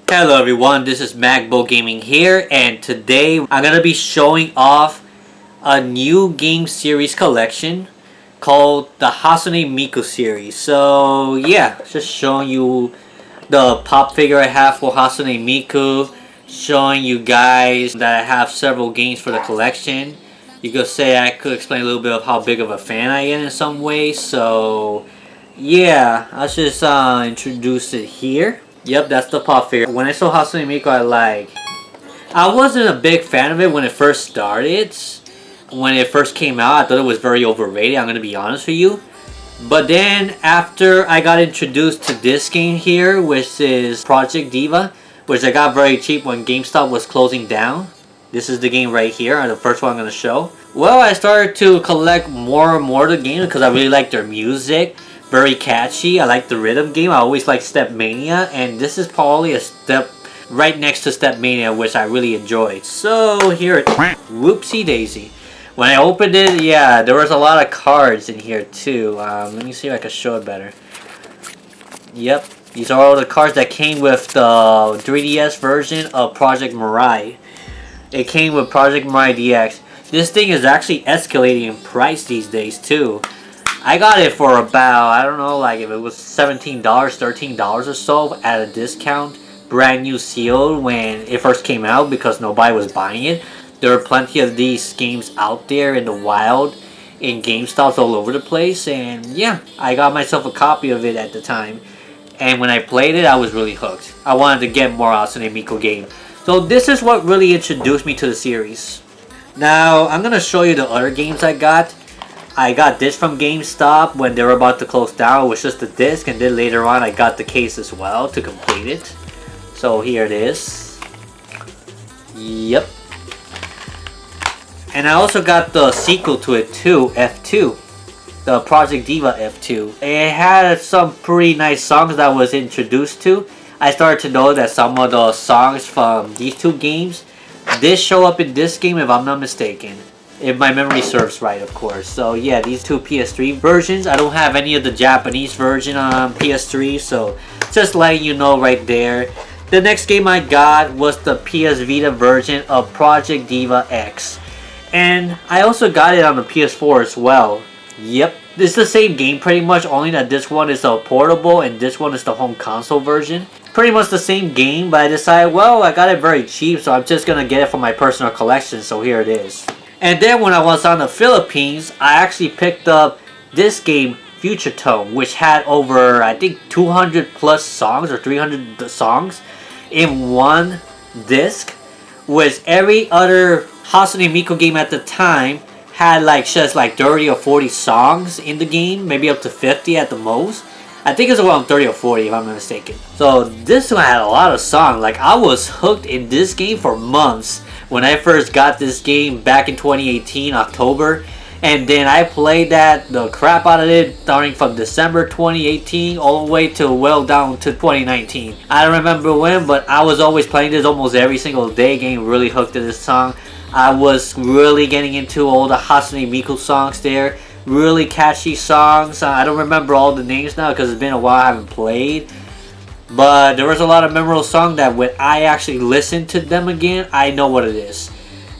Hello everyone, this is Magbo Gaming here, and today I'm going to be showing off a new game series collection called the Hatsune Miku series. So yeah, just showing you the pop figure I have for Hatsune Miku, showing you guys that I have several games for the collection. You could say I could explain a little bit of how big of a fan I am in some ways. So yeah, I'll just introduce it here. Yep, that's the pop figure. When I saw Hatsune Miku, I wasn't a big fan of it when it first started. When it first came out, I thought it was very overrated, I'm going to be honest with you. But then, after I got introduced to this game here, which is Project Diva, which I got very cheap when GameStop was closing down. This is the game right here, the first one I'm going to show. Well, I started to collect more and more of the game because I really like their music. Very catchy. I like the rhythm game. I always like Step Mania, and this is probably a step right next to Step Mania, which I really enjoyed. So here it is. Whoopsie daisy. When I opened it, yeah, there was a lot of cards in here too. Let me see if I can show it better. Yep, these are all the cards that came with the 3DS version of Project Mirai. It came with Project Mirai DX. This thing is actually escalating in price these days too. I got it for about, I don't know, like if it was $17, $13 or so at a discount. Brand new sealed when it first came out because nobody was buying it. There are plenty of these games out there in the wild in GameStops all over the place. And yeah, I got myself a copy of it at the time. And when I played it, I was really hooked. I wanted to get more Hatsune Miku game. So this is what really introduced me to the series. Now, I'm going to show you the other games I got. I got this from GameStop when they were about to close down. It was just the disc, and then later on I got the case as well to complete it. So here it is. Yep. And I also got the sequel to it too, F2. The Project Diva F2. It had some pretty nice songs that I was introduced to. I started to know that some of the songs from these two games did show up in this game if I'm not mistaken. If my memory serves right, of course. So yeah, these two PS3 versions. I don't have any of the Japanese version on PS3, so just letting you know right there. The next game I got was the PS Vita version of Project Diva X. And I also got it on the PS4 as well. Yep, it's the same game pretty much, only that this one is a portable and this one is the home console version. Pretty much the same game, but I decided, well, I got it very cheap, so I'm just gonna get it for my personal collection, so here it is. And then when I was on the Philippines, I actually picked up this game, Future Tone, which had over, I think, 200 plus songs or 300 songs in one disc, which every other Hatsune Miku game at the time had like just like 30 or 40 songs in the game, maybe up to 50 at the most. I think it's around 30 or 40 if I'm not mistaken. So this one had a lot of songs. Like I was hooked in this game for months when I first got this game back in 2018 October, and then I played the crap out of it starting from December 2018 all the way to well down to 2019. I don't remember when, but I was always playing this almost every single day, getting really hooked to this song. I was really getting into all the Hatsune Miku songs there. Really catchy songs. I don't remember all the names now because it's been a while I haven't played. But there was a lot of memorable songs that when I actually listen to them again, I know what it is.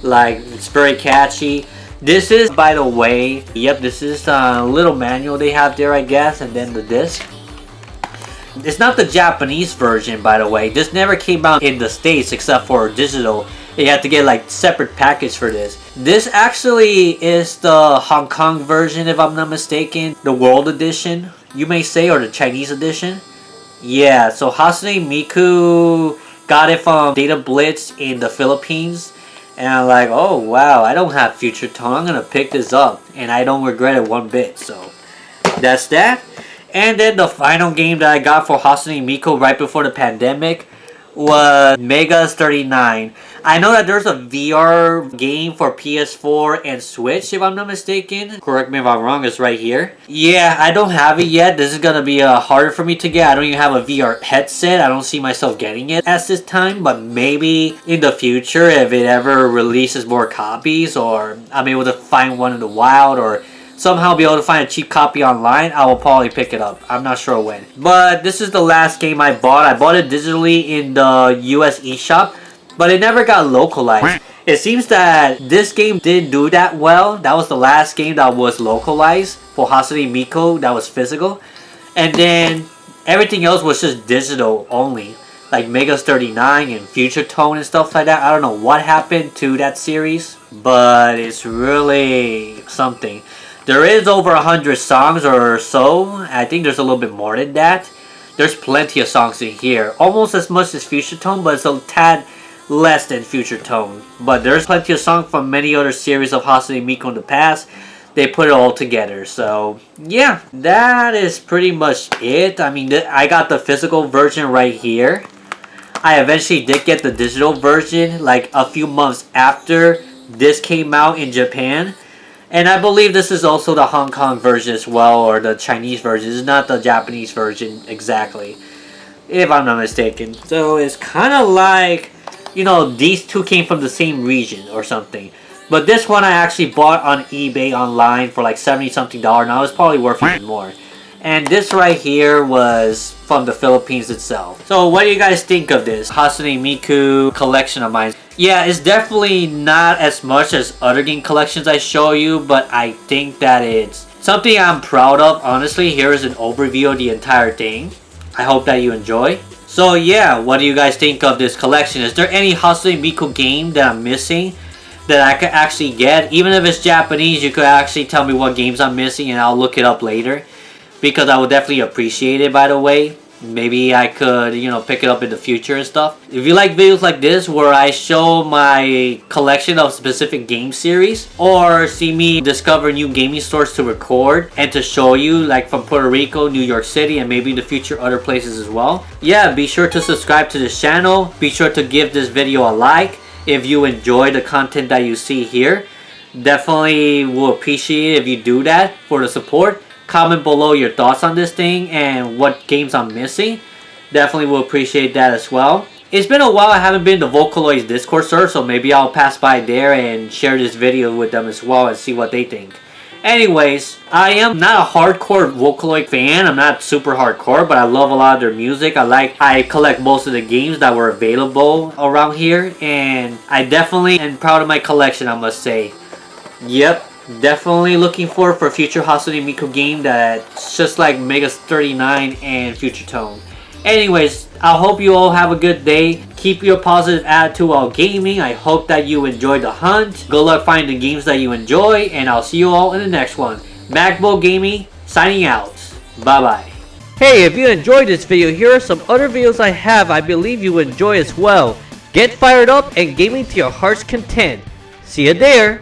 Like, it's very catchy. This is, by the way, yep, this is a little manual they have there, I guess, and then the disc. It's not the Japanese version, by the way. This never came out in the States except for digital. You have to get like separate package for this. This actually is the Hong Kong version, if I'm not mistaken. The World Edition, you may say, or the Chinese edition. Yeah, so Hatsune Miku got it from Data Blitz in the Philippines. And I'm like, oh wow, I don't have Future Tone. I'm going to pick this up. And I don't regret it one bit. So that's that. And then the final game that I got for Hatsune Miku right before the pandemic was Megas 39. I know that there's a VR game for PS4 and Switch, if I'm not mistaken. Correct me if I'm wrong, it's right here. Yeah, I don't have it yet. This is gonna be harder for me to get. I don't even have a VR headset. I don't see myself getting it at this time, but maybe in the future, if it ever releases more copies, or I'm able to find one in the wild, or somehow be able to find a cheap copy online, I will probably pick it up. I'm not sure when. But this is the last game I bought. I bought it digitally in the US eShop, but it never got localized. It seems that this game didn't do that well. That was the last game that was localized for Hatsune Miku that was physical. And then everything else was just digital only. Like Megas 39 and Future Tone and stuff like that. I don't know what happened to that series, but it's really something. There is over 100 songs or so. I think there's a little bit more than that. There's plenty of songs in here. Almost as much as Future Tone, but it's a tad less than Future Tone. But there's plenty of songs from many other series of Hatsune Miku in the past. They put it all together. So yeah, that is pretty much it. I mean, I got the physical version right here. I eventually did get the digital version like a few months after this came out in Japan. And I believe this is also the Hong Kong version as well, or the Chinese version. It's not the Japanese version exactly, if I'm not mistaken. So it's kind of like, you know, these two came from the same region or something. But this one I actually bought on eBay online for like 70 something dollars. Now it's probably worth even more. And this right here was from the Philippines itself. So what do you guys think of this Hatsune Miku collection of mine? Yeah, it's definitely not as much as other game collections I show you, but I think that it's something I'm proud of. Honestly, here is an overview of the entire thing. I hope that you enjoy. So yeah, what do you guys think of this collection? Is there any Hatsune Miku game that I'm missing that I could actually get? Even if it's Japanese, you could actually tell me what games I'm missing and I'll look it up later, because I would definitely appreciate it, by the way. Maybe I could, you know, pick it up in the future and stuff. If you like videos like this where I show my collection of specific game series, or see me discover new gaming stores to record and to show you, like from Puerto Rico, New York City, and maybe in the future other places as well, yeah, be sure to subscribe to this channel. Be sure to give this video a like if you enjoy the content that you see here. Definitely will appreciate it if you do that for the support. Comment below your thoughts on this thing and what games I'm missing. Definitely will appreciate that as well. It's been a while I haven't been to Vocaloid's Discord server, so maybe I'll pass by there and share this video with them as well and see what they think. Anyways, I am not a hardcore Vocaloid fan. I'm not super hardcore, but I love a lot of their music. I collect most of the games that were available around here, and I definitely am proud of my collection, I must say. Yep. Definitely looking forward for a future Hatsune Miku game that's just like Megas 39 and Future Tone. Anyways, I hope you all have a good day. Keep your positive attitude while gaming. I hope that you enjoyed the hunt. Good luck finding the games that you enjoy, and I'll see you all in the next one. Magbo Gaming, signing out. Bye bye. Hey, if you enjoyed this video, here are some other videos I have I believe you enjoy as well. Get fired up and gaming to your heart's content. See you there.